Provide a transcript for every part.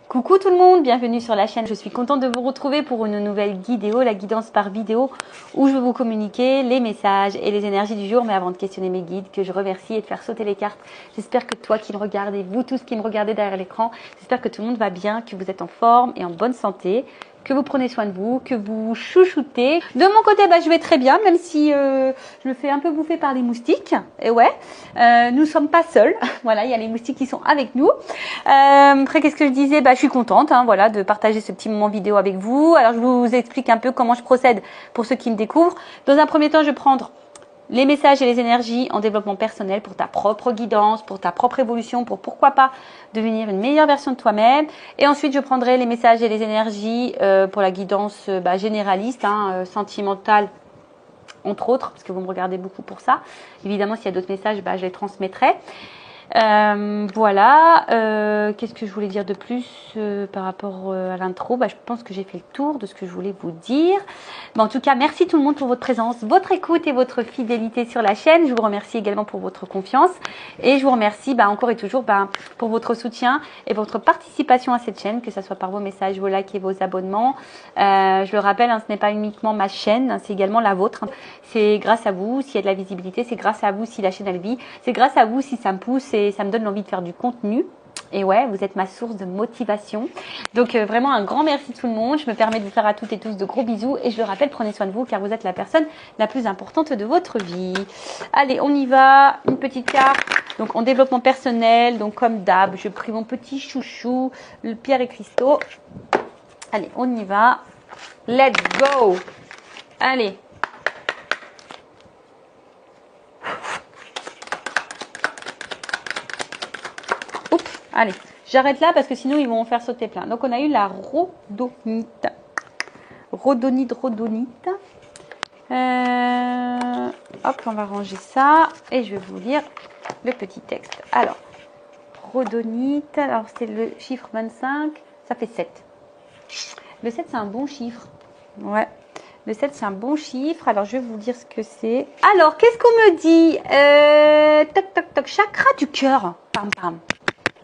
Coucou tout le monde, bienvenue sur la chaîne. Je suis contente de vous retrouver pour une nouvelle vidéo, la guidance par vidéo, où je vais vous communiquer les messages et les énergies du jour. Mais avant de questionner mes guides, que je remercie et de faire sauter les cartes, j'espère que toi qui me regardes et vous tous qui me regardez derrière l'écran, j'espère que tout le monde va bien, que vous êtes en forme et en bonne santé, que vous prenez soin de vous, que vous chouchoutez. De mon côté, je vais très bien, même si je me fais un peu bouffer par les moustiques. Et ouais, nous ne sommes pas seuls. Voilà, il y a les moustiques qui sont avec nous. Après, qu'est-ce que je disais? Je suis contente, voilà, de partager ce petit moment vidéo avec vous. Alors, je vous explique un peu comment je procède pour ceux qui me découvrent. Dans un premier temps, je vais prendre les messages et les énergies en développement personnel pour ta propre guidance, pour ta propre évolution, pour pourquoi pas devenir une meilleure version de toi-même. Et ensuite, je prendrai les messages et les énergies pour la guidance généraliste, sentimentale, entre autres, parce que vous me regardez beaucoup pour ça. Évidemment, s'il y a d'autres messages, je les transmettrai. Voilà, qu'est-ce que je voulais dire de plus par rapport à l'intro? Je pense que j'ai fait le tour de ce que je voulais vous dire. En tout cas, merci tout le monde pour votre présence, votre écoute et votre fidélité sur la chaîne. Je vous remercie également pour votre confiance et je vous remercie encore et toujours pour votre soutien et votre participation à cette chaîne, que ce soit par vos messages, vos likes et vos abonnements. Je le rappelle, ce n'est pas uniquement ma chaîne, c'est également la vôtre. C'est grâce à vous s'il y a de la visibilité, c'est grâce à vous si la chaîne elle vit, c'est grâce à vous si ça me pousse et ça me donne l'envie de faire du contenu. Et ouais, vous êtes ma source de motivation. Donc vraiment un grand merci tout le monde. Je me permets de vous faire à toutes et tous de gros bisous. Et je le rappelle, prenez soin de vous car vous êtes la personne la plus importante de votre vie. Allez, on y va. Une petite carte. Donc en développement personnel, donc comme d'hab, je prie mon petit chouchou, le Pierre et Cristaux. Allez, on y va. Let's go. Allez. Allez, j'arrête là parce que sinon ils vont en faire sauter plein. Donc on a eu la rhodonite. Rhodonite. Hop, on va ranger ça et je vais vous lire le petit texte. Alors, rhodonite, alors c'est le chiffre 25, ça fait 7. Le 7 c'est un bon chiffre. Ouais. Le 7 c'est un bon chiffre. Alors je vais vous dire ce que c'est. Alors, qu'est-ce qu'on me dit? Toc toc toc, chakra du cœur. Pam pam.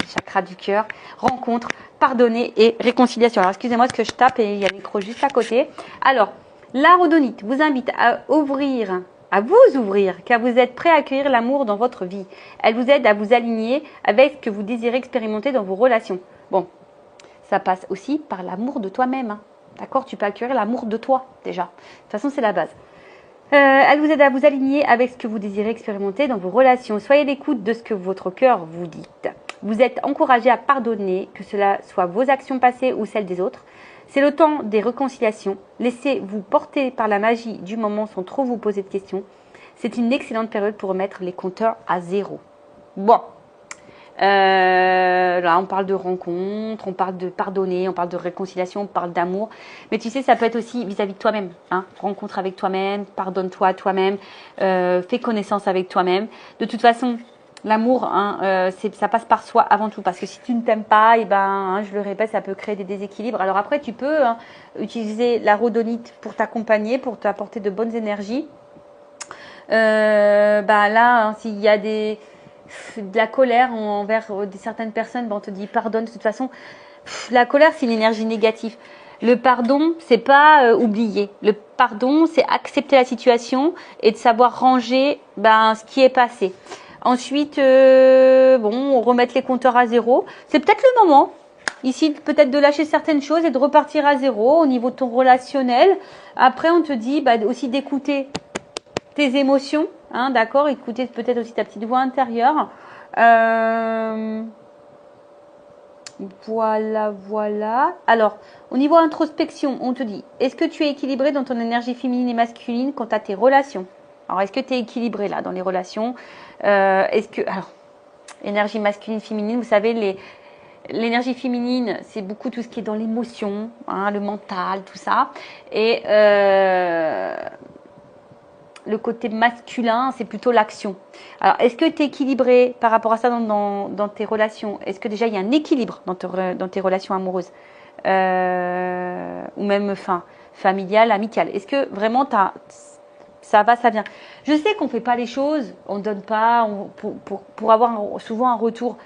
Chakra du cœur, rencontre, pardonner et réconciliation. Alors, excusez-moi, ce que je tape et il y a le micro juste à côté. Alors, la rhodonite vous invite à vous ouvrir, car vous êtes prêt à accueillir l'amour dans votre vie. Elle vous aide à vous aligner avec ce que vous désirez expérimenter dans vos relations. Bon, ça passe aussi par l'amour de toi-même. D'accord? Tu peux accueillir l'amour de toi, déjà. De toute façon, c'est la base. Elle vous aide à vous aligner avec ce que vous désirez expérimenter dans vos relations. Soyez à l'écoute de ce que votre cœur vous dit. Vous êtes encouragé à pardonner, que cela soit vos actions passées ou celles des autres. C'est le temps des réconciliations. Laissez-vous porter par la magie du moment sans trop vous poser de questions. C'est une excellente période pour remettre les compteurs à zéro. Bon. Là, on parle de rencontre, on parle de pardonner, on parle de réconciliation, on parle d'amour. Mais tu sais, ça peut être aussi vis-à-vis de toi-même. Rencontre avec toi-même, pardonne-toi à toi-même, fais connaissance avec toi-même. De toute façon, l'amour, ça passe par soi avant tout. Parce que si tu ne t'aimes pas, je le répète, ça peut créer des déséquilibres. Alors après, tu peux utiliser la rhodonite pour t'accompagner, pour t'apporter de bonnes énergies. Là, s'il y a de la colère envers certaines personnes, on te dit pardonne. De toute façon, la colère, c'est une énergie négative. Le pardon, c'est pas oublier. Le pardon, c'est accepter la situation et de savoir ranger ce qui est passé. Ensuite, on remet les compteurs à zéro. C'est peut-être le moment, ici, peut-être de lâcher certaines choses et de repartir à zéro au niveau de ton relationnel. Après, on te dit aussi d'écouter tes émotions, d'accord? Écouter peut-être aussi ta petite voix intérieure. Voilà. Alors, au niveau introspection, on te dit, est-ce que tu es équilibré dans ton énergie féminine et masculine quant à tes relations? Alors, est-ce que tu es équilibré là dans les relations? Alors, énergie masculine, féminine, vous savez, l'énergie féminine, c'est beaucoup tout ce qui est dans l'émotion, le mental, tout ça. Et le côté masculin, c'est plutôt l'action. Alors, est-ce que tu es équilibré par rapport à ça dans tes relations? Est-ce que déjà il y a un équilibre dans tes relations amoureuses ou même familiales, amicales? Est-ce que vraiment ça va, ça vient? Je sais qu'on ne fait pas les choses, on ne donne pas pour avoir souvent un retour.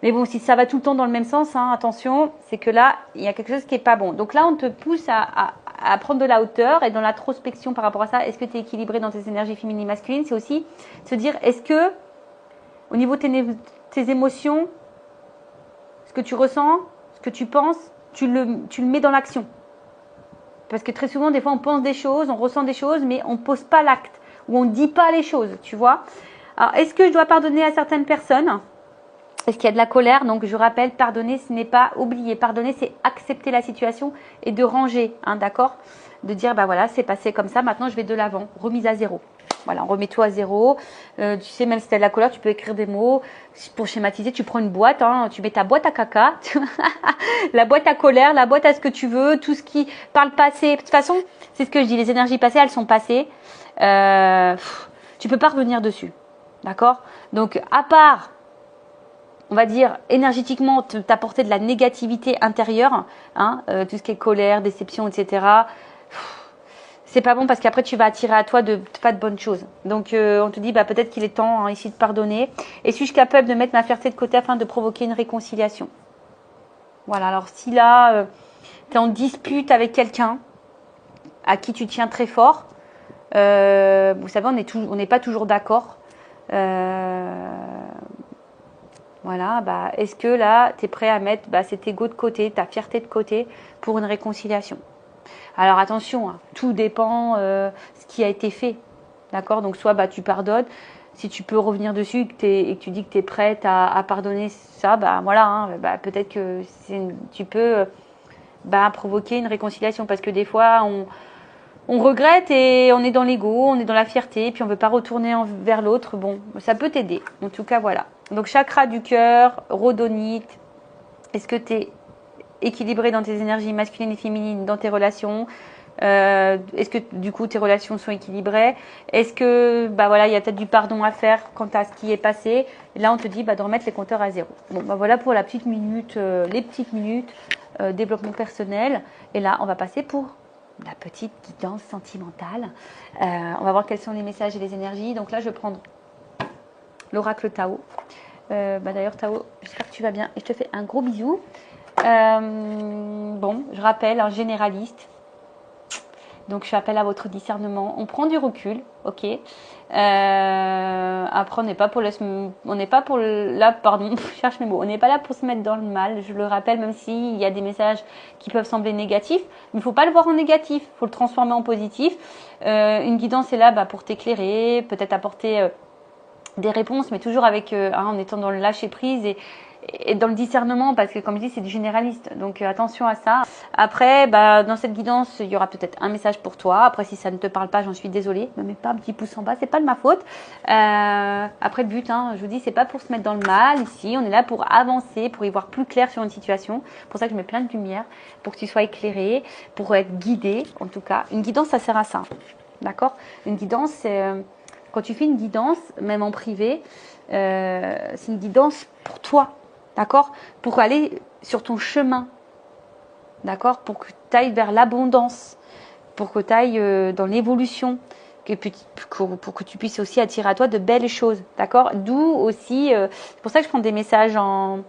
Mais bon, si ça va tout le temps dans le même sens, hein, attention, c'est que là, il y a quelque chose qui n'est pas bon. Donc là, on te pousse à prendre de la hauteur et dans l'introspection par rapport à ça. Est-ce que tu es équilibré dans tes énergies féminines et masculines? C'est aussi se dire, est-ce que, au niveau de tes émotions, ce que tu ressens, ce que tu penses, tu le mets dans l'action. Parce que très souvent, des fois, on pense des choses, on ressent des choses, mais on ne pose pas l'acte ou on ne dit pas les choses, tu vois. Alors, est-ce que je dois pardonner à certaines personnes? Est-ce qu'il y a de la colère? Donc, je rappelle, pardonner, ce n'est pas oublier. Pardonner, c'est accepter la situation et de ranger, hein, d'accord? De dire, bah voilà, c'est passé comme ça, maintenant je vais de l'avant. Remise à zéro. Voilà, remets-toi à zéro. Tu sais, même si tu as de la colère, tu peux écrire des mots. Pour schématiser, tu prends une boîte, hein, tu mets ta boîte à caca, la boîte à colère, la boîte à ce que tu veux, tout ce qui parle passé. De toute façon, c'est ce que je dis, les énergies passées, elles sont passées. Tu peux pas revenir dessus. D'accord? Donc, à part, on va dire, énergétiquement, t'apporter de la négativité intérieure, hein, tout ce qui est colère, déception, etc., c'est pas bon parce qu'après tu vas attirer à toi pas de bonnes choses. Donc on te dit bah peut-être qu'il est temps, hein, ici de pardonner. Et suis-je capable de mettre ma fierté de côté afin de provoquer une réconciliation? Voilà, alors si là tu es en dispute avec quelqu'un à qui tu tiens très fort, vous savez on n'est pas toujours d'accord. Voilà, bah est-ce que là tu es prêt à mettre cet ego de côté, ta fierté de côté pour une réconciliation? Alors attention, hein, tout dépend ce qui a été fait. D'accord? Donc soit tu pardonnes, si tu peux revenir dessus et que tu dis que tu es prête à pardonner ça, voilà, hein, peut-être que tu peux provoquer une réconciliation parce que des fois on regrette et on est dans l'ego, on est dans la fierté, puis on ne veut pas retourner vers l'autre. Bon, ça peut t'aider. En tout cas, voilà. Donc chakra du cœur, rhodonite, est-ce que tu es équilibré dans tes énergies masculines et féminines dans tes relations? Est-ce que du coup tes relations sont équilibrées? Est-ce que il y a peut-être du pardon à faire quant à ce qui est passé? Et là on te dit de remettre les compteurs à zéro. Bon voilà pour la petite minute, les petites minutes développement personnel. Et là on va passer pour la petite guidance sentimentale. On va voir quels sont les messages et les énergies. Donc là je vais prendre l'oracle Tao. D'ailleurs Tao, j'espère que tu vas bien et je te fais un gros bisou. Bon, je rappelle, un généraliste. Donc, je fais appel à votre discernement. On prend du recul, ok. Après, on n'est pas pour pardon, je cherche mes mots. On n'est pas là pour se mettre dans le mal. Je le rappelle, même s'il y a des messages qui peuvent sembler négatifs, mais il ne faut pas le voir en négatif. Il faut le transformer en positif. Une guidance est là pour t'éclairer, peut-être apporter des réponses, mais toujours avec en étant dans le lâcher prise et dans le discernement, parce que comme je dis, c'est du généraliste, donc attention à ça. Après, dans cette guidance, il y aura peut-être un message pour toi. Après, si ça ne te parle pas, j'en suis désolée, ne mets pas un petit pouce en bas, c'est pas de ma faute. Après, le but, je vous dis, c'est pas pour se mettre dans le mal ici, on est là pour avancer, pour y voir plus clair sur une situation. C'est pour ça que je mets plein de lumière, pour que tu sois éclairé, pour être guidé, en tout cas. Une guidance, ça sert à ça, d'accord? Une guidance, c'est quand tu fais une guidance, même en privé, c'est une guidance pour toi. D'accord? Pour aller sur ton chemin. D'accord? Pour que tu ailles vers l'abondance. Pour que tu ailles dans l'évolution. Pour que tu puisses aussi attirer à toi de belles choses. D'accord? D'où aussi, c'est pour ça que je prends des messages en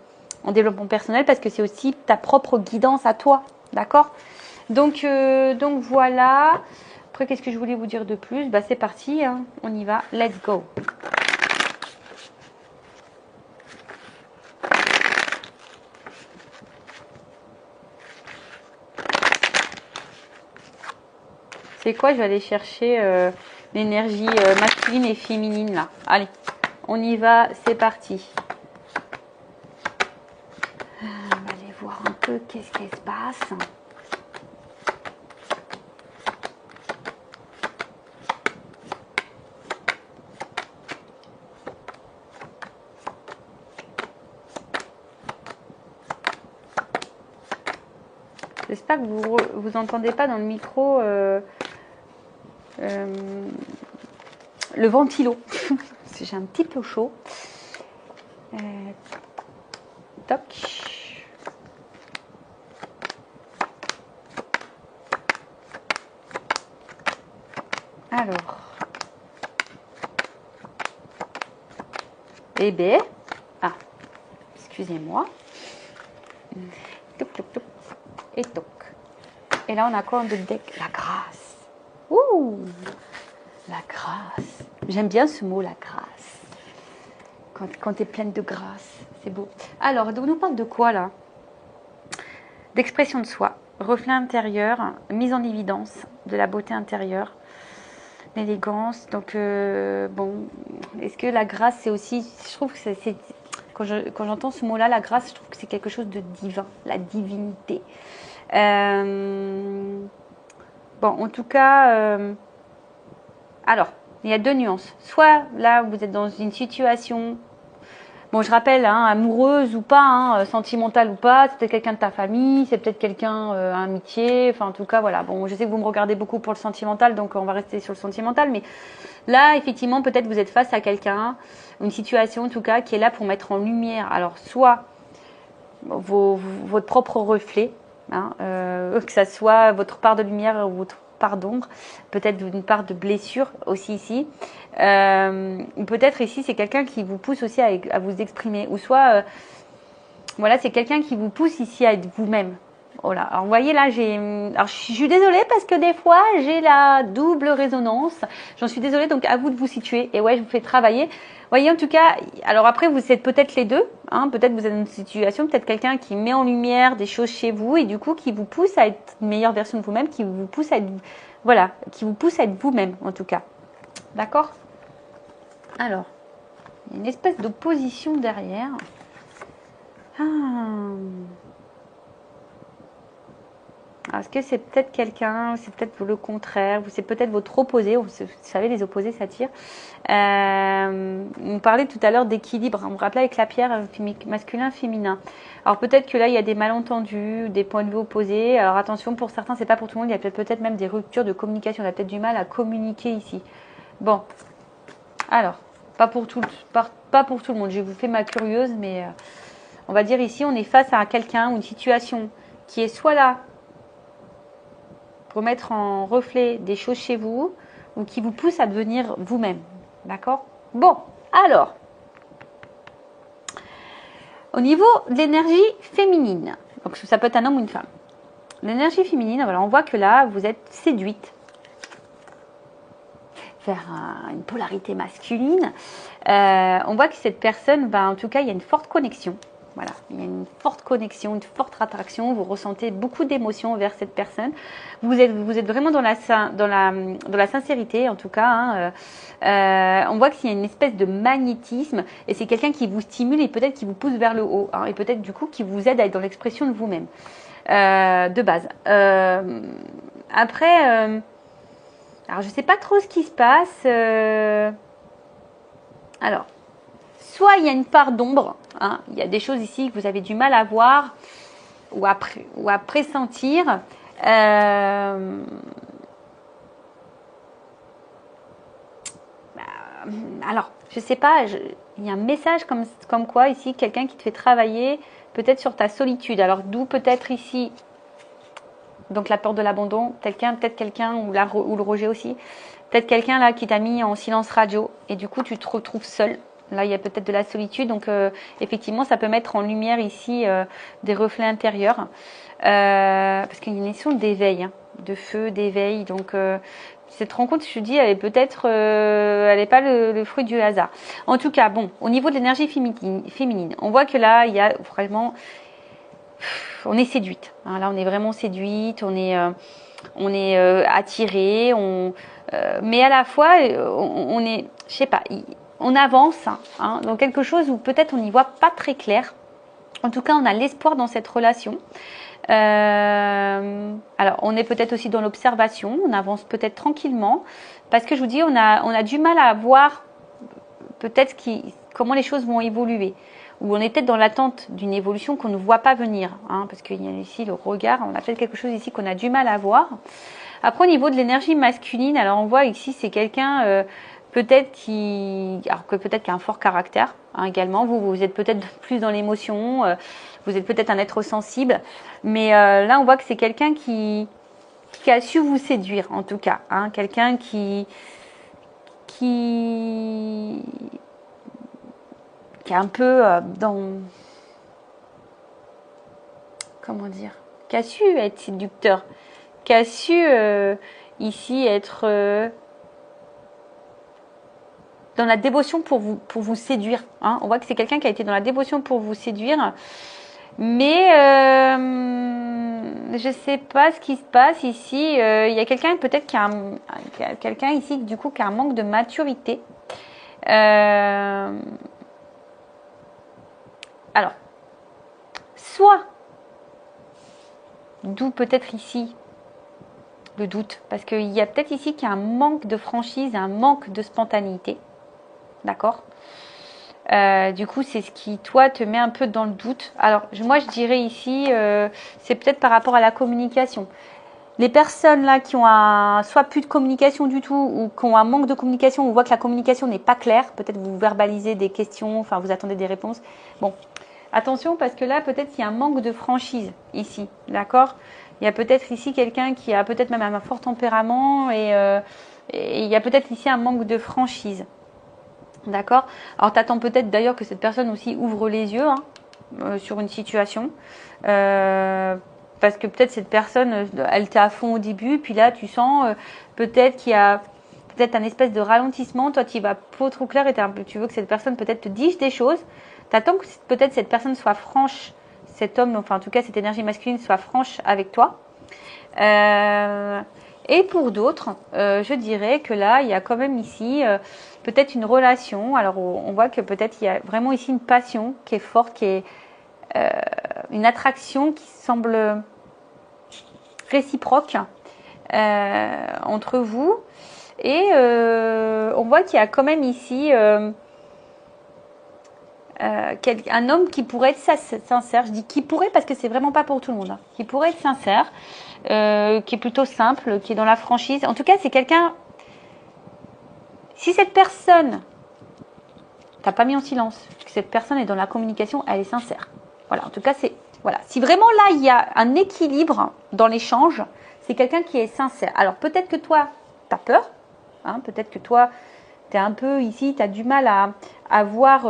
développement personnel, parce que c'est aussi ta propre guidance à toi. D'accord? Donc voilà. Après, qu'est-ce que je voulais vous dire de plus? C'est parti, hein. On y va. Let's go. C'est quoi? Je vais aller chercher l'énergie masculine et féminine là. Allez, on y va, c'est parti. On va aller voir un peu qu'est-ce qui se passe. J'espère que vous entendez pas dans le micro le ventilo. J'ai un petit peu chaud. Toc. Alors. Eh bien. Ah. excusez-moi. Toc, toc, toc. Et toc. Et là, on a quoi en deck? La grâce. Ouh, la grâce. J'aime bien ce mot, la grâce. Quand tu es pleine de grâce, c'est beau. Alors, on nous parle de quoi là? D'expression de soi, reflet intérieur, mise en évidence de la beauté intérieure, l'élégance. Donc, bon, est-ce que la grâce, c'est aussi... Je trouve que c'est quand j'entends ce mot-là, la grâce, je trouve que c'est quelque chose de divin, la divinité. Bon, en tout cas, alors, il y a deux nuances. Soit là, vous êtes dans une situation, bon, je rappelle, hein, amoureuse ou pas, hein, sentimentale ou pas, c'est peut-être quelqu'un de ta famille, c'est peut-être quelqu'un, amitié, enfin, en tout cas, voilà. Bon, je sais que vous me regardez beaucoup pour le sentimental, donc on va rester sur le sentimental, mais là, effectivement, peut-être vous êtes face à quelqu'un, une situation, en tout cas, qui est là pour mettre en lumière, alors, soit votre propre reflet, hein, que ça soit votre part de lumière ou votre part d'ombre, peut-être une part de blessure aussi ici, ou peut-être ici c'est quelqu'un qui vous pousse aussi à vous exprimer, ou soit voilà, c'est quelqu'un qui vous pousse ici à être vous-même. Voilà. Alors vous voyez là, alors je suis désolée parce que des fois j'ai la double résonance. J'en suis désolée, donc à vous de vous situer. Et ouais, je vous fais travailler. Vous voyez, en tout cas, alors après vous êtes peut-être les deux. Hein, peut-être vous êtes dans une situation, peut-être quelqu'un qui met en lumière des choses chez vous et du coup qui vous pousse à être une meilleure version de vous-même, qui vous pousse à être, voilà, qui vous pousse à être vous-même en tout cas. D'accord? Alors, il y a une espèce d'opposition derrière. Est-ce que c'est peut-être quelqu'un, c'est peut-être le contraire, ou c'est peut-être votre opposé, vous savez, les opposés s'attirent. On parlait tout à l'heure d'équilibre, on me rappelait avec la pierre masculin, féminin. Alors peut-être que là, il y a des malentendus, des points de vue opposés. Alors attention, pour certains, c'est pas pour tout le monde, il y a peut-être même des ruptures de communication, on a peut-être du mal à communiquer ici. Bon, alors, pas pour tout le monde, je vous fais ma curieuse, mais on va dire ici, on est face à quelqu'un ou une situation qui est soit là, pour mettre en reflet des choses chez vous ou qui vous poussent à devenir vous-même. D'accord? Bon, alors, au niveau de l'énergie féminine, donc ça peut être un homme ou une femme. L'énergie féminine, voilà, on voit que là, vous êtes séduite vers une polarité masculine. On voit que cette personne, en tout cas, il y a une forte connexion. Voilà, il y a une forte connexion, une forte attraction. Vous ressentez beaucoup d'émotions vers cette personne. Vous êtes vraiment dans la sincérité, en tout cas. Hein. On voit qu'il y a une espèce de magnétisme et c'est quelqu'un qui vous stimule et peut-être qui vous pousse vers le haut. Hein, et peut-être du coup qui vous aide à être dans l'expression de vous-même, de base. Après, alors je ne sais pas trop ce qui se passe. Alors, soit il y a une part d'ombre, hein, il y a des choses ici que vous avez du mal à voir ou à pressentir. Alors, je sais pas, il y a un message comme quoi ici, quelqu'un qui te fait travailler peut-être sur ta solitude. Alors, d'où peut-être ici, donc la peur de l'abandon, peut-être quelqu'un ou le rejet aussi, peut-être quelqu'un là qui t'a mis en silence radio et du coup tu te retrouves seul. Là, il y a peut-être de la solitude, donc effectivement, ça peut mettre en lumière ici des reflets intérieurs, parce qu'il y a une notion d'éveil, hein, de feu, d'éveil. Donc, cette rencontre, je te dis, elle est peut-être, elle n'est pas le fruit du hasard. En tout cas, bon, au niveau de l'énergie féminine, on voit que là, il y a vraiment, on est séduite. Hein, là, on est vraiment séduite, on est attiré, mais à la fois, on est, je sais pas. On avance hein, dans quelque chose où peut-être on n'y voit pas très clair. En tout cas, on a l'espoir dans cette relation. Alors, on est peut-être aussi dans l'observation. On avance peut-être tranquillement. Parce que je vous dis, on a du mal à voir peut-être comment les choses vont évoluer. Ou on est peut-être dans l'attente d'une évolution qu'on ne voit pas venir. Hein, parce qu'il y a ici le regard. On a peut-être quelque chose ici qu'on a du mal à voir. Après, au niveau de l'énergie masculine, alors on voit ici, c'est quelqu'un... peut-être qui a un fort caractère hein, également. Vous êtes peut-être plus dans l'émotion, vous êtes peut-être un être sensible, mais là on voit que c'est quelqu'un qui a su vous séduire en tout cas, hein, quelqu'un qui est un peu comment dire, qui a su être séducteur, qui a su ici être dans la dévotion pour vous séduire. Hein. On voit que c'est quelqu'un qui a été dans la dévotion pour vous séduire. Mais je sais pas ce qui se passe ici. Il y a quelqu'un peut-être qui a quelqu'un ici du coup qui a un manque de maturité. Alors, soit, d'où peut-être ici le doute, parce qu'il y a peut-être ici qu'il y a un manque de franchise, un manque de spontanéité. D'accord ? Du coup, c'est ce qui, toi, te met un peu dans le doute. Alors, moi, je dirais ici, c'est peut-être par rapport à la communication. Les personnes là qui ont soit plus de communication du tout ou qui ont un manque de communication, on voit que la communication n'est pas claire. Peut-être vous verbalisez des questions, enfin, vous attendez des réponses. Bon, attention parce que là, peut-être qu'il y a un manque de franchise ici. D'accord ? Il y a peut-être ici quelqu'un qui a peut-être même un fort tempérament et il y a peut-être ici un manque de franchise. D'accord. Alors, tu attends peut-être d'ailleurs que cette personne aussi ouvre les yeux sur une situation. Parce que peut-être cette personne, elle était à fond au début. Puis là, tu sens peut-être qu'il y a peut-être un espèce de ralentissement. Toi, tu y vas pas trop clair et tu veux que cette personne peut-être te dise des choses. Tu attends que peut-être cette personne soit franche, cet homme, enfin en tout cas cette énergie masculine soit franche avec toi. Et pour d'autres, je dirais que là, il y a quand même ici peut-être une relation. Alors, on voit que peut-être il y a vraiment ici une passion qui est forte, qui est une attraction qui semble réciproque entre vous. Et on voit qu'il y a quand même ici un homme qui pourrait être sincère. Je dis qui pourrait parce que c'est vraiment pas pour tout le monde. Hein. Qui pourrait être sincère, qui est plutôt simple, qui est dans la franchise. En tout cas, c'est quelqu'un. Si cette personne, t'as pas mis en silence, que cette personne est dans la communication, elle est sincère. Voilà. En tout cas, c'est voilà. Si vraiment là il y a un équilibre dans l'échange, c'est quelqu'un qui est sincère. Alors peut-être que toi, t'as peur. Hein, peut-être que toi, t'es un peu ici, t'as du mal à voir.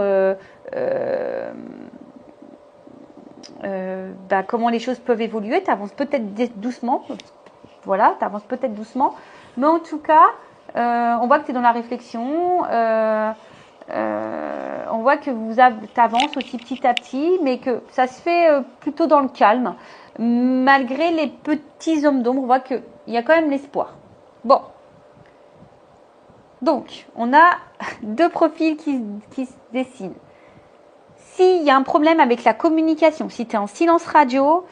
Comment les choses peuvent évoluer, tu avances peut-être doucement, voilà, tu avances peut-être doucement, mais en tout cas, on voit que tu es dans la réflexion, on voit que tu avances aussi petit à petit, mais que ça se fait plutôt dans le calme, malgré les petits hommes d'ombre, on voit qu'il y a quand même l'espoir. Bon, donc, on a deux profils qui se dessinent. S'il y a un problème avec la communication, si tu es en silence radio,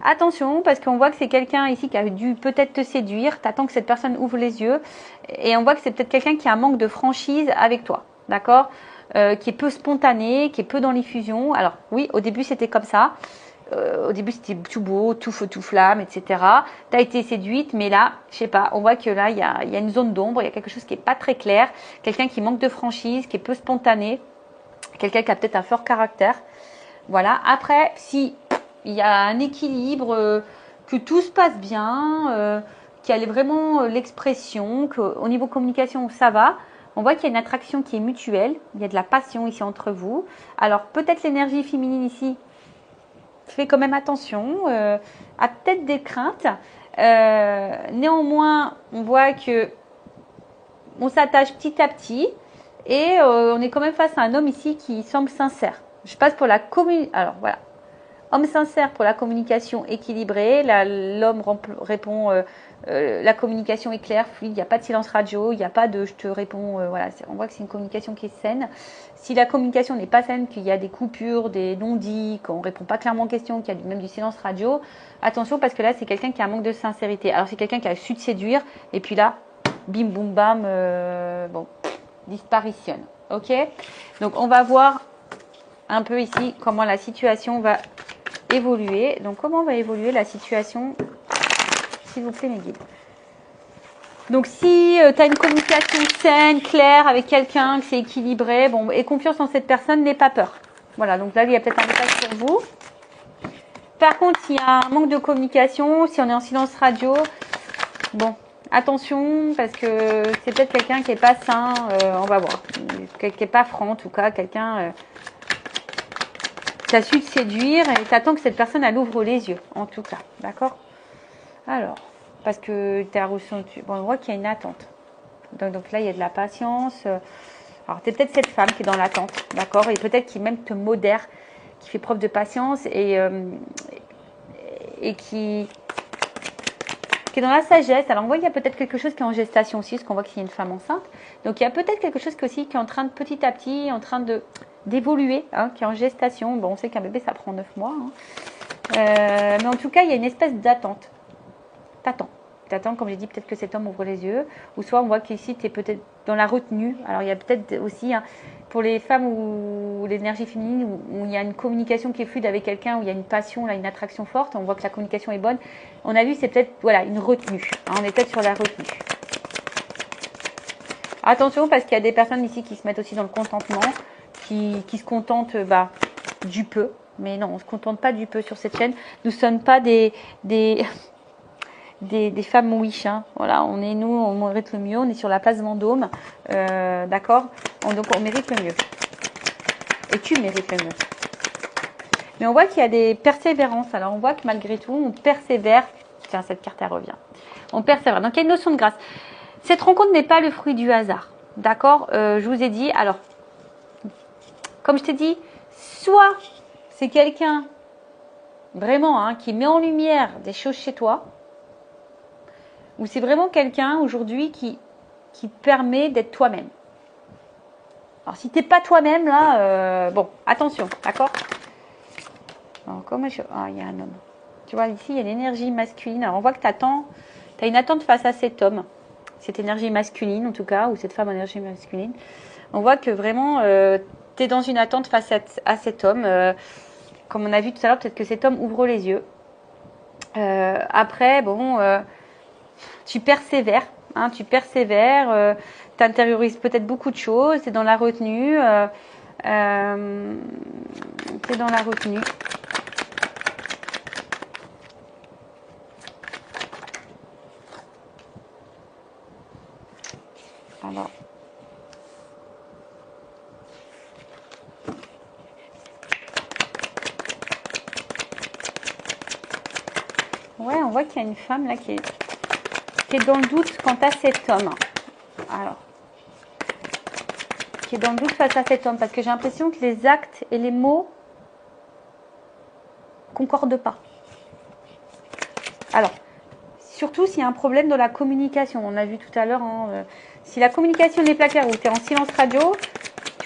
attention, parce qu'on voit que c'est quelqu'un ici qui a dû peut-être te séduire, tu attends que cette personne ouvre les yeux, et on voit que c'est peut-être quelqu'un qui a un manque de franchise avec toi, d'accord, qui est peu spontané, qui est peu dans l'effusion. Alors oui, au début c'était comme ça, au début c'était tout beau, tout feu, tout flamme, etc. Tu as été séduite, mais là, je sais pas, on voit que là, il y a une zone d'ombre, il y a quelque chose qui n'est pas très clair, quelqu'un qui manque de franchise, qui est peu spontané, quelqu'un qui a peut-être un fort caractère. Voilà. Après, si il y a un équilibre, que tout se passe bien, qu'il y a vraiment l'expression, qu'au niveau communication, ça va. On voit qu'il y a une attraction qui est mutuelle. Il y a de la passion ici entre vous. Alors, peut-être l'énergie féminine ici fait quand même attention, a peut-être des craintes. Néanmoins, on voit que on s'attache petit à petit. Et on est quand même face à un homme ici qui semble sincère. Je passe pour la communication. Alors voilà. Homme sincère pour la communication équilibrée. L'homme répond, la communication est claire, fluide. Il n'y a pas de silence radio. Il n'y a pas de je te réponds. Voilà. On voit que c'est une communication qui est saine. Si la communication n'est pas saine, qu'il y a des coupures, des non-dits, qu'on ne répond pas clairement aux questions, qu'il y a même du silence radio, attention parce que là, c'est quelqu'un qui a un manque de sincérité. Alors, c'est quelqu'un qui a su te séduire. Et puis là, bim, boum, bam. Bon. Disparitionne. Ok. Donc on va voir un peu ici comment la situation va évoluer. Donc comment va évoluer la situation, s'il vous plaît mes guides. Donc si tu as une communication saine, claire avec quelqu'un, que c'est équilibré, bon, et confiance en cette personne, n'aie pas peur. Voilà, donc là il y a peut-être un message pour vous. Par contre, s'il y a un manque de communication, si on est en silence radio, bon, attention, parce que c'est peut-être quelqu'un qui n'est pas sain, on va voir. Qui n'est pas franc, en tout cas, quelqu'un Tu as su te séduire et tu attends que cette personne, elle ouvre les yeux, en tout cas. D'accord? Alors, parce que tu as ressenti... Bon, on voit qu'il y a une attente. Donc là, il y a de la patience. Alors, tu es peut-être cette femme qui est dans l'attente, d'accord? Et peut-être qui même te modère, qui fait preuve de patience et qui est dans la sagesse. Alors, on voit qu'il y a peut-être quelque chose qui est en gestation aussi, parce qu'on voit qu'il y a une femme enceinte. Donc, il y a peut-être quelque chose aussi qui est en train de, petit à petit, en train d'évoluer, hein, qui est en gestation. Bon, on sait qu'un bébé, ça prend 9 mois. Hein. Mais en tout cas, il y a une espèce d'attente. T'attends, comme j'ai dit, peut-être que cet homme ouvre les yeux. Ou soit, on voit qu'ici, tu es peut-être dans la retenue. Alors, il y a peut-être aussi, hein, pour les femmes où l'énergie féminine, où il y a une communication qui est fluide avec quelqu'un, où il y a une passion, là, une attraction forte, on voit que la communication est bonne. On a vu, c'est peut-être, voilà, une retenue. Hein, on est peut-être sur la retenue. Attention, parce qu'il y a des personnes ici qui se mettent aussi dans le contentement, qui se contentent du peu. Mais non, on ne se contente pas du peu sur cette chaîne. Nous ne sommes pas des femmes wish, hein. Voilà, on mérite le mieux, on est sur la place Vendôme, d'accord, donc on mérite le mieux, et tu mérites le mieux. Mais on voit qu'il y a des persévérances, alors on voit que malgré tout, on persévère, tiens, cette carte elle revient, on persévère, donc il y a une notion de grâce. Cette rencontre n'est pas le fruit du hasard, d'accord, je vous ai dit, alors, comme je t'ai dit, soit c'est quelqu'un, vraiment, hein, qui met en lumière des choses chez toi, ou c'est vraiment quelqu'un aujourd'hui qui te permet d'être toi-même. Alors, si tu n'es pas toi-même, là, bon, attention, d'accord? Ah, il y a un homme. Tu vois, ici, il y a l'énergie masculine. Alors, on voit que tu as une attente face à cet homme, cette énergie masculine, en tout cas, ou cette femme en énergie masculine. On voit que vraiment, tu es dans une attente face à cet homme. Comme on a vu tout à l'heure, peut-être que cet homme ouvre les yeux. Après, bon... tu persévères, hein, tu intériorises peut-être beaucoup de choses, tu es dans la retenue, Alors. Ouais, on voit qu'il y a une femme là qui est dans le doute quant à cet homme. Alors, qui est dans le doute face à cet homme, parce que j'ai l'impression que les actes et les mots concordent pas. Alors, surtout s'il y a un problème dans la communication. On a vu tout à l'heure, hein, si la communication n'est pas claire ou tu es en silence radio,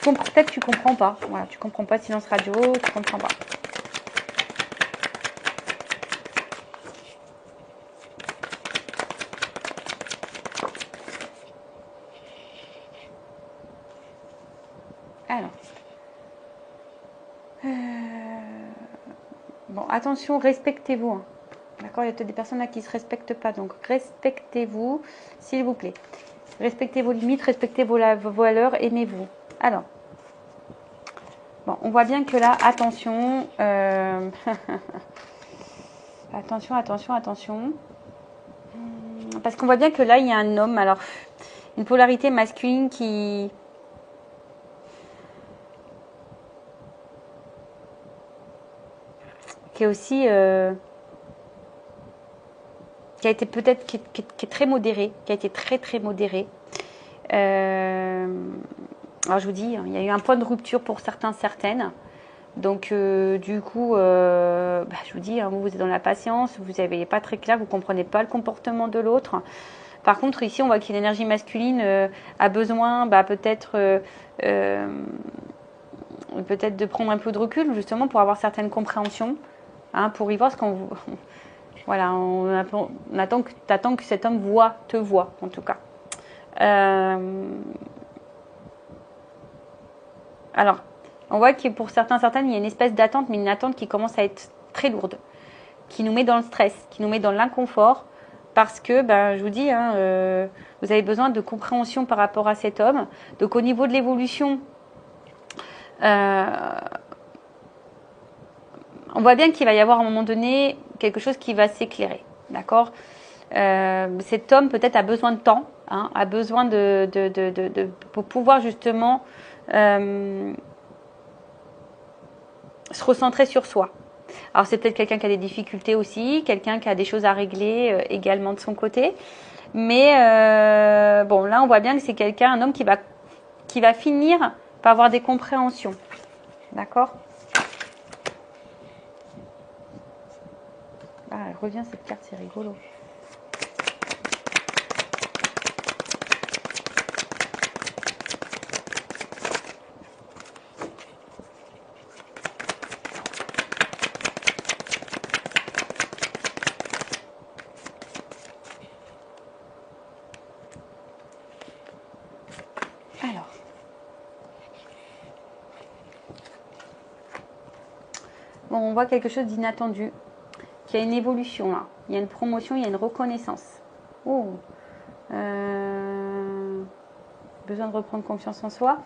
peut-être que tu comprends pas. Voilà, tu comprends pas silence radio, tu comprends pas. Alors, bon, attention, respectez-vous. Hein. D'accord, il y a peut-être des personnes là qui ne se respectent pas, donc respectez-vous, s'il vous plaît. Respectez vos limites, respectez vos valeurs, aimez-vous. Alors, bon, on voit bien que là, attention, attention. Parce qu'on voit bien que là, il y a un homme, alors, une polarité masculine qui est aussi... qui a été peut-être qui est très modéré, qui a été très modéré. Alors je vous dis, il y a eu un point de rupture pour certaines. Donc du coup, je vous dis, hein, vous êtes dans la patience, vous n'avez pas très clair, vous ne comprenez pas le comportement de l'autre. Par contre, ici, on voit que l'énergie masculine a besoin peut-être de prendre un peu de recul, justement, pour avoir certaines compréhensions, hein, pour y voir ce qu'on vous... Voilà, on attend que cet homme te voit, en tout cas. Alors, on voit que pour certaines, il y a une espèce d'attente, mais une attente qui commence à être très lourde, qui nous met dans le stress, qui nous met dans l'inconfort, parce que, je vous dis, hein, vous avez besoin de compréhension par rapport à cet homme. Donc, au niveau de l'évolution, on voit bien qu'il va y avoir à un moment donné quelque chose qui va s'éclairer, d'accord? Cet homme peut-être a besoin de temps, hein, a besoin pour pouvoir justement se recentrer sur soi. Alors c'est peut-être quelqu'un qui a des difficultés aussi, quelqu'un qui a des choses à régler également de son côté. Mais bon, là on voit bien que c'est quelqu'un, un homme qui va finir par avoir des compréhensions. D'accord? Ah, elle revient cette carte, c'est rigolo. Alors, bon, on voit quelque chose d'inattendu, qu'il y a une évolution là, il y a une promotion, il y a une reconnaissance. Oh, besoin de reprendre confiance en soi.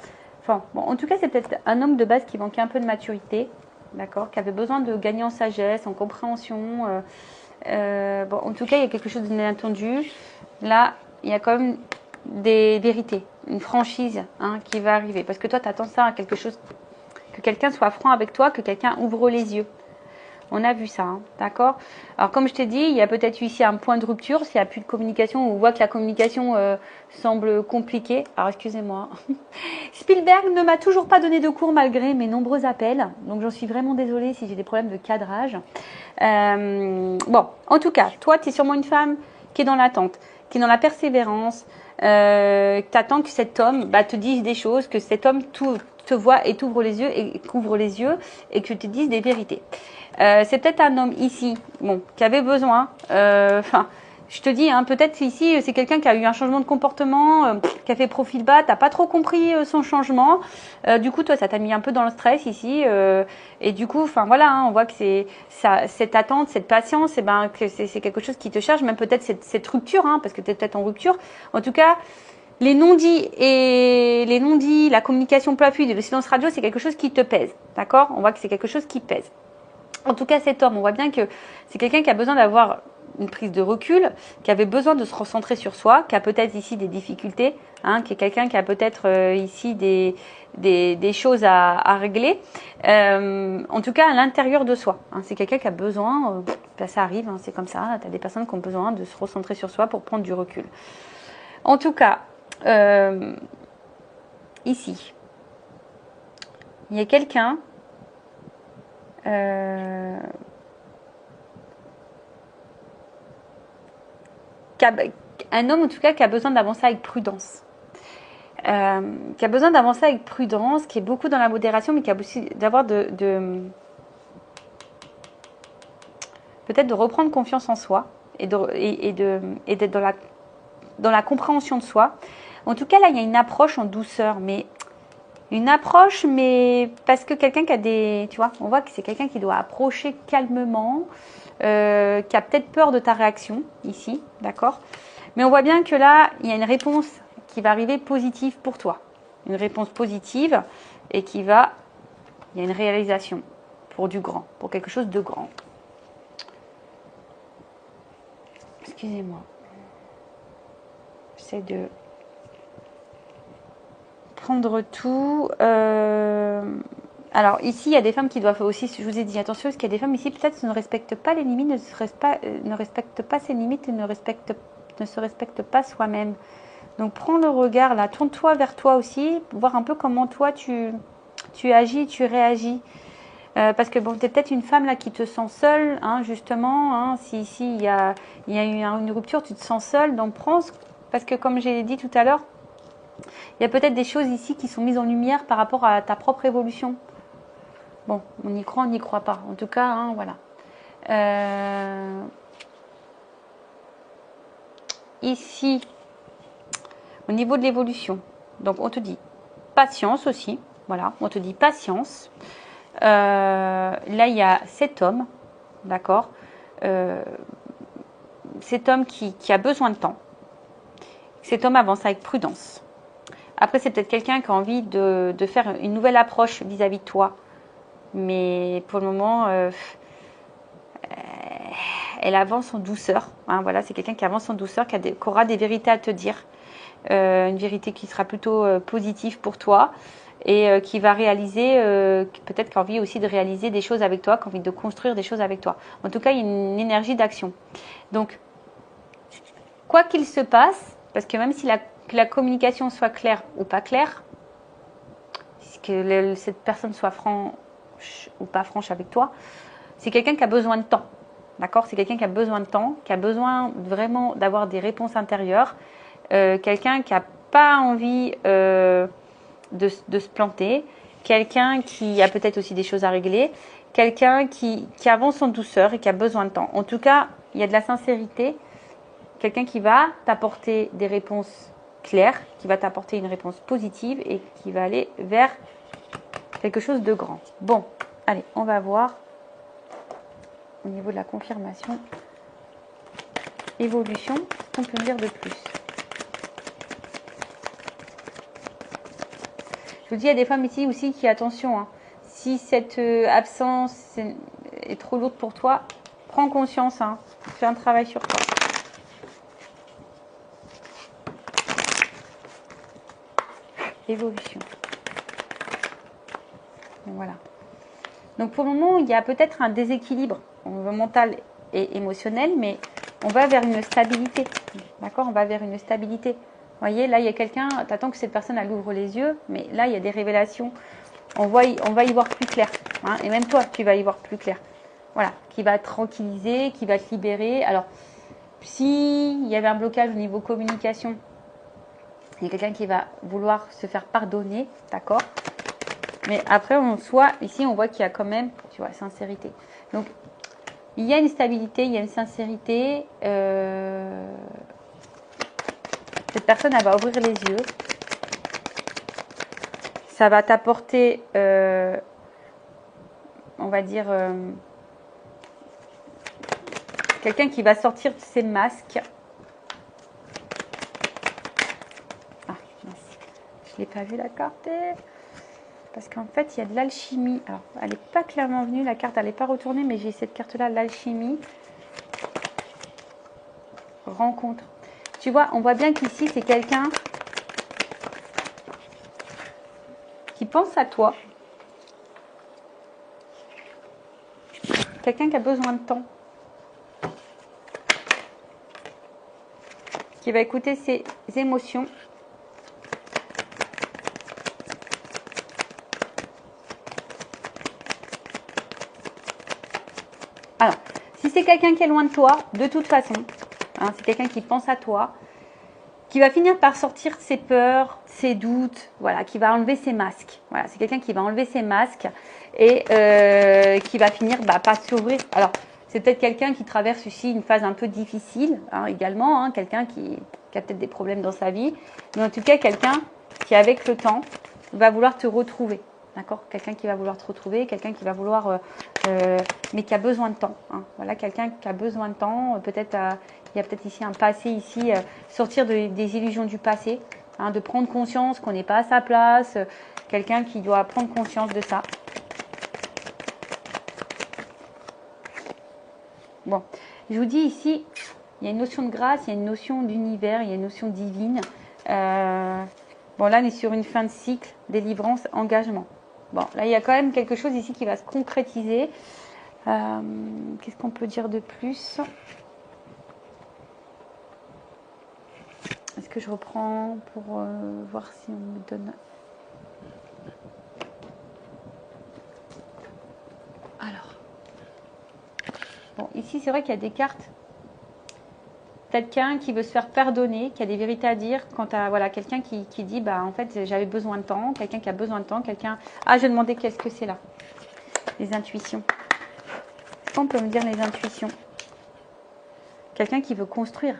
Enfin, bon, en tout cas, c'est peut-être un homme de base qui manquait un peu de maturité, d'accord, qui avait besoin de gagner en sagesse, en compréhension. Bon, en tout cas, il y a quelque chose d'inattendu. Là, il y a quand même des vérités, une franchise qui va arriver. Parce que toi, tu attends ça à quelque chose, que quelqu'un soit franc avec toi, que quelqu'un ouvre les yeux. On a vu ça, d'accord? Alors, comme je t'ai dit, il y a peut-être ici un point de rupture, s'il n'y a plus de communication, on voit que la communication semble compliquée. Alors, excusez-moi. Spielberg ne m'a toujours pas donné de cours malgré mes nombreux appels. Donc, j'en suis vraiment désolée si j'ai des problèmes de cadrage. Bon, en tout cas, toi, tu es sûrement une femme qui est dans l'attente, qui est dans la persévérance, tu attends que cet homme te dise des choses, que cet homme te voit et t'ouvre les yeux et couvre les yeux et que tu te dises des vérités. C'est peut-être un homme ici, bon, qui avait besoin, je te dis, peut-être ici, c'est quelqu'un qui a eu un changement de comportement, qui a fait profil bas, t'as pas trop compris son changement. Du coup, toi, ça t'a mis un peu dans le stress ici. Et du coup, voilà, on voit que c'est cette attente, cette patience, que c'est quelque chose qui te charge, même peut-être cette rupture, parce que tu es peut-être en rupture. En tout cas, les non-dits, la communication peu fluide et le silence radio, c'est quelque chose qui te pèse. D'accord? On voit que c'est quelque chose qui pèse. En tout cas, cet homme, on voit bien que c'est quelqu'un qui a besoin d'avoir une prise de recul, qui avait besoin de se recentrer sur soi, qui a peut-être ici des difficultés, qui est quelqu'un qui a peut-être ici des choses à régler. En tout cas, à l'intérieur de soi. C'est quelqu'un qui a besoin, ça arrive, c'est comme ça, tu as des personnes qui ont besoin de se recentrer sur soi pour prendre du recul. En tout cas, ici, il y a quelqu'un un homme en tout cas qui a besoin d'avancer avec prudence, qui a besoin d'avancer avec prudence, qui est beaucoup dans la modération, mais qui a aussi d'avoir peut-être de reprendre confiance en soi et d'être dans la compréhension de soi. En tout cas, là, il y a une approche en douceur, mais parce que quelqu'un qui a tu vois, on voit que c'est quelqu'un qui doit approcher calmement, qui a peut-être peur de ta réaction ici, d'accord? Mais on voit bien que là, il y a une réponse qui va arriver positive pour toi. Une réponse positive et il y a une réalisation pour du grand, pour quelque chose de grand. Excusez-moi. J'essaie de prendre tout. Alors ici, il y a des femmes qui doivent aussi, je vous ai dit, attention, parce qu'il y a des femmes ici, peut-être ne respectent pas les limites, ne respectent pas ses limites et ne se respectent pas soi-même. Donc prends le regard là, tourne-toi vers toi aussi, voir un peu comment toi tu agis, tu réagis. Parce que bon, tu es peut-être une femme là qui te sent seule, justement. Si ici il y a eu une rupture, tu te sens seule, donc prends, parce que comme j'ai dit tout à l'heure, il y a peut-être des choses ici qui sont mises en lumière par rapport à ta propre évolution. Bon, on y croit, on n'y croit pas. En tout cas, voilà. Ici, au niveau de l'évolution, donc on te dit patience aussi. Voilà, on te dit patience. Là, il y a cet homme, d'accord, cet homme qui a besoin de temps. Cet homme avance avec prudence. Après, c'est peut-être quelqu'un qui a envie de faire une nouvelle approche vis-à-vis de toi. Mais pour le moment, elle avance en douceur. Voilà, c'est quelqu'un qui avance en douceur, qui aura des vérités à te dire. Une vérité qui sera plutôt positive pour toi. et qui va réaliser, peut-être qui a envie aussi de réaliser des choses avec toi, qui a envie de construire des choses avec toi. En tout cas, il y a une énergie d'action. Donc, quoi qu'il se passe, parce que même si la communication soit claire ou pas claire, que cette personne soit franche ou pas franche avec toi, c'est quelqu'un qui a besoin de temps. D'accord? C'est quelqu'un qui a besoin de temps, qui a besoin vraiment d'avoir des réponses intérieures, quelqu'un qui n'a pas envie de se planter, quelqu'un qui a peut-être aussi des choses à régler, quelqu'un qui avance en douceur et qui a besoin de temps. En tout cas, il y a de la sincérité, quelqu'un qui va t'apporter des réponses claires, qui va t'apporter une réponse positive et qui va aller vers quelque chose de grand. Bon, allez, on va voir au niveau de la confirmation. Évolution, qu'est-ce qu'on peut dire de plus? Je vous dis, il y a des femmes ici aussi qui, attention, hein, si cette absence est trop lourde pour toi, prends conscience, hein, fais un travail sur toi. Évolution. Donc, voilà. Donc pour le moment, il y a peut-être un déséquilibre mental et émotionnel, mais on va vers une stabilité. D'accord? On va vers une stabilité. Vous voyez, là, il y a quelqu'un, tu attends que cette personne, elle ouvre les yeux, mais là, il y a des révélations. On va y voir plus clair. Hein, et même toi, tu vas y voir plus clair. Voilà, qui va te tranquilliser, qui va te libérer. Alors, s'il y avait un blocage au niveau communication, il y a quelqu'un qui va vouloir se faire pardonner, d'accord? Mais après, ici, on voit qu'il y a quand même, tu vois, sincérité. Donc, il y a une stabilité, il y a une sincérité. Cette personne, elle va ouvrir les yeux. Ça va t'apporter, on va dire, quelqu'un qui va sortir de ses masques. Ah, mince. Je ne l'ai pas vu la carte. Parce qu'en fait, il y a de l'alchimie. Alors, elle n'est pas clairement venue, la carte, elle n'est pas retournée, mais j'ai cette carte-là, l'alchimie. Rencontre. Tu vois, on voit bien qu'ici, c'est quelqu'un qui pense à toi. Quelqu'un qui a besoin de temps. Qui va écouter ses émotions. Alors, si c'est quelqu'un qui est loin de toi, de toute façon, hein, c'est quelqu'un qui pense à toi, qui va finir par sortir ses peurs, ses doutes, voilà, qui va enlever ses masques. Voilà, c'est quelqu'un qui va enlever ses masques et qui va finir par s'ouvrir. Alors, c'est peut-être quelqu'un qui traverse ici une phase un peu difficile, hein, également, hein, quelqu'un qui a peut-être des problèmes dans sa vie, mais en tout cas, quelqu'un qui, avec le temps, va vouloir te retrouver. D'accord? Quelqu'un qui va vouloir te retrouver, quelqu'un qui va vouloir, mais qui a besoin de temps. Hein. Voilà, quelqu'un qui a besoin de temps. Peut-être, il y a peut-être ici un passé, ici, sortir des illusions du passé, hein, de prendre conscience qu'on n'est pas à sa place. Quelqu'un qui doit prendre conscience de ça. Bon, je vous dis ici, il y a une notion de grâce, il y a une notion d'univers, il y a une notion divine. Bon, là, on est sur une fin de cycle, délivrance, engagement. Bon, là, il y a quand même quelque chose ici qui va se concrétiser. Qu'est-ce qu'on peut dire de plus? Est-ce que je reprends pour voir si on me donne... Alors. Bon, ici, c'est vrai qu'il y a des cartes. Quelqu'un qui veut se faire pardonner, qui a des vérités à dire quant à voilà, quelqu'un qui dit bah en fait j'avais besoin de temps, quelqu'un qui a besoin de temps, quelqu'un. Ah, je demandais qu'est-ce que c'est là? Les intuitions. Est-ce qu'on peut me dire les intuitions? Quelqu'un qui veut construire,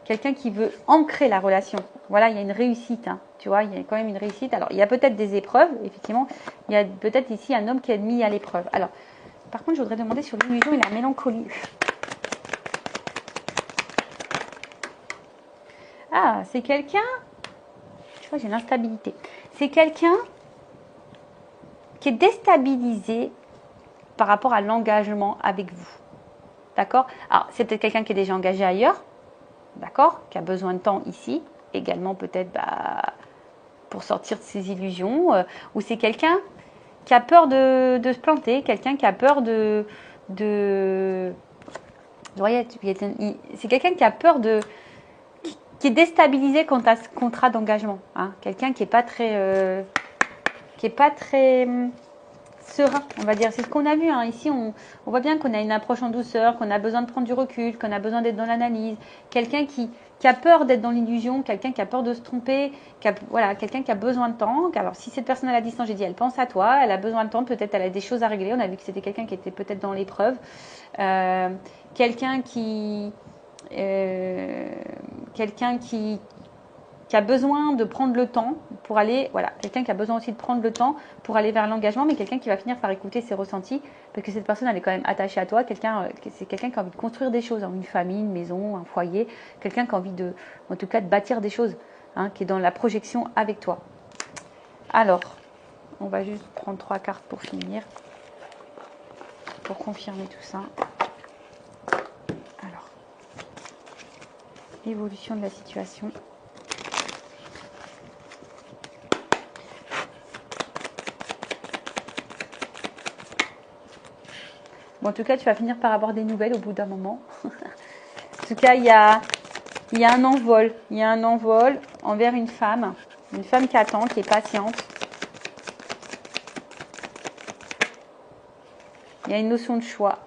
quelqu'un qui veut ancrer la relation. Voilà, il y a une réussite, hein, tu vois, il y a quand même une réussite. Alors il y a peut-être des épreuves, effectivement, il y a peut-être ici un homme qui est mis à l'épreuve. Alors, par contre, je voudrais demander sur l'illusion et la mélancolie. Ah, c'est quelqu'un, tu vois, j'ai l'instabilité. C'est quelqu'un qui est déstabilisé par rapport à l'engagement avec vous. D'accord? Alors, c'est peut-être quelqu'un qui est déjà engagé ailleurs, d'accord? Qui a besoin de temps ici. Également, peut-être, pour sortir de ses illusions, ou c'est quelqu'un qui a peur de se planter, quelqu'un qui a peur c'est quelqu'un qui a peur qui est déstabilisé quant à ce contrat d'engagement. Hein. Quelqu'un qui n'est pas très, serein, on va dire. C'est ce qu'on a vu. Hein. Ici, on voit bien qu'on a une approche en douceur, qu'on a besoin de prendre du recul, qu'on a besoin d'être dans l'analyse. Quelqu'un qui a peur d'être dans l'illusion, quelqu'un qui a peur de se tromper, quelqu'un qui a besoin de temps. Alors, si cette personne à la distance, j'ai dit, elle pense à toi, elle a besoin de temps, peut-être elle a des choses à régler. On a vu que c'était quelqu'un qui était peut-être dans l'épreuve. Quelqu'un qui a besoin de prendre le temps pour aller, quelqu'un qui a besoin aussi de prendre le temps pour aller vers l'engagement, mais quelqu'un qui va finir par écouter ses ressentis, parce que cette personne, elle est quand même attachée à toi, c'est quelqu'un qui a envie de construire des choses, une famille, une maison, un foyer, quelqu'un qui a envie en tout cas, de bâtir des choses, hein, qui est dans la projection avec toi. Alors, on va juste prendre 3 cartes pour finir, pour confirmer tout ça. Alors, l'évolution de la situation. Bon, en tout cas, tu vas finir par avoir des nouvelles au bout d'un moment. En tout cas, il y a un envol. Il y a un envol envers une femme qui attend, qui est patiente. Il y a une notion de choix.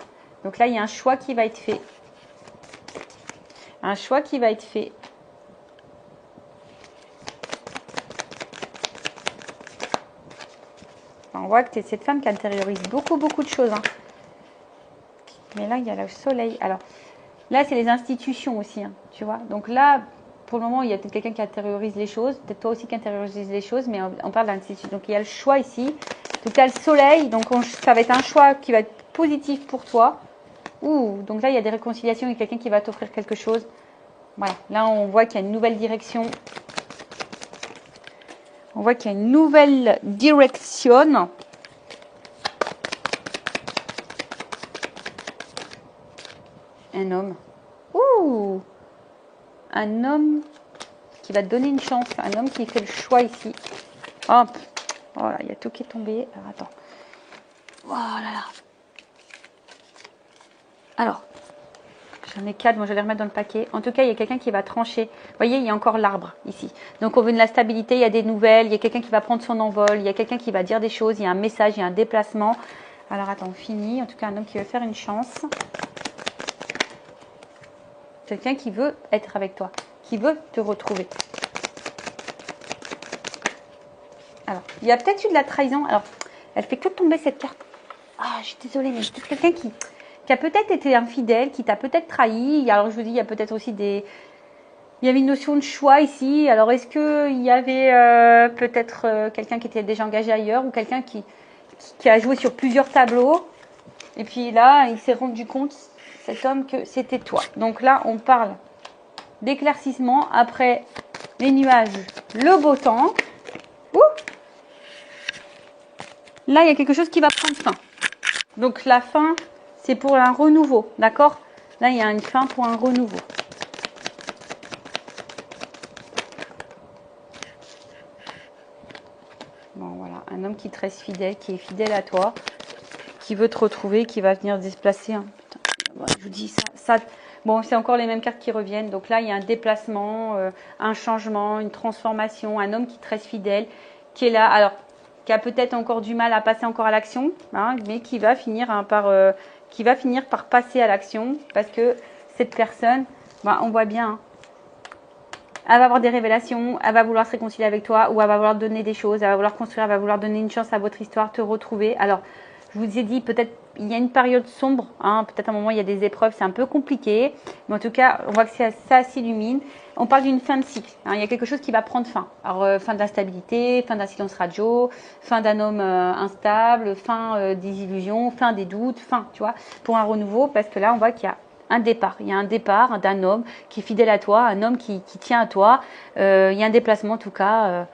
Donc là, il y a un choix qui va être fait. Un choix qui va être fait. On voit que tu es cette femme qui intériorise beaucoup de choses. Hein. Mais là, il y a le soleil. Alors, là, c'est les institutions aussi, hein, tu vois. Donc là, pour le moment, il y a peut-être quelqu'un qui intériorise les choses. Peut-être toi aussi qui intériorise les choses, mais on parle d'institution. Donc, il y a le choix ici. Donc, il y a le soleil. Donc, ça va être un choix qui va être positif pour toi. Donc là, il y a des réconciliations avec quelqu'un qui va t'offrir quelque chose. Voilà. Là, on voit qu'il y a une nouvelle direction. On voit qu'il y a une nouvelle direction. Un homme. Un homme qui va te donner une chance. Un homme qui fait le choix ici. Hop. Voilà, il y a tout qui est tombé. Alors, attends. Oh là là. Alors, j'en ai 4. Moi, je vais les remettre dans le paquet. En tout cas, il y a quelqu'un qui va trancher. Vous voyez, il y a encore l'arbre ici. Donc, on veut de la stabilité. Il y a des nouvelles. Il y a quelqu'un qui va prendre son envol. Il y a quelqu'un qui va dire des choses. Il y a un message. Il y a un déplacement. Alors, attends, on finit. En tout cas, un homme qui veut faire une chance. Quelqu'un qui veut être avec toi, qui veut te retrouver. Alors, il y a peut-être eu de la trahison. Alors, elle fait que tomber cette carte. Ah, je suis désolée, mais c'est quelqu'un qui a peut-être été infidèle, qui t'a peut-être trahi. Alors, je vous dis, il y a peut-être aussi il y avait une notion de choix ici. Alors, est-ce qu'il y avait peut-être quelqu'un qui était déjà engagé ailleurs ou quelqu'un qui a joué sur plusieurs tableaux. Et puis là, il s'est rendu compte, cet homme, que c'était toi. Donc là, on parle d'éclaircissement après les nuages, le beau temps. Ouh, là, il y a quelque chose qui va prendre fin. Donc la fin, c'est pour un renouveau, d'accord? Là, il y a une fin pour un renouveau. Bon, voilà, un homme qui te reste fidèle, qui est fidèle à toi, qui veut te retrouver, qui va venir se déplacer. Hein. Putain, je vous dis ça. Bon, c'est encore les mêmes cartes qui reviennent. Donc là, il y a un déplacement, un changement, une transformation, un homme qui te reste fidèle, qui est là. Alors, qui a peut-être encore du mal à passer encore à l'action, hein, mais qui va finir par passer à l'action parce que cette personne, on voit bien, hein, elle va avoir des révélations, elle va vouloir se réconcilier avec toi ou elle va vouloir donner des choses, elle va vouloir construire, elle va vouloir donner une chance à votre histoire, te retrouver. Alors, je vous ai dit, peut-être il y a une période sombre, hein, peut-être à un moment il y a des épreuves, c'est un peu compliqué, mais en tout cas, on voit que ça s'illumine. On parle d'une fin de cycle, hein, il y a quelque chose qui va prendre fin. Alors, fin de la stabilité, fin d'un silence radio, fin d'un homme instable, fin des illusions, fin des doutes, fin, tu vois, pour un renouveau, parce que là, on voit qu'il y a un départ. Il y a un départ d'un homme qui est fidèle à toi, un homme qui tient à toi. Il y a un déplacement, en tout cas,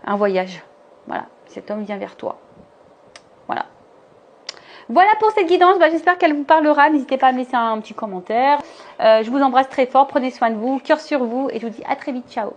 un voyage. Voilà, cet homme vient vers toi. Voilà. Voilà pour cette guidance. J'espère qu'elle vous parlera. N'hésitez pas à me laisser un petit commentaire. Je vous embrasse très fort. Prenez soin de vous. Cœur sur vous. Et je vous dis à très vite. Ciao.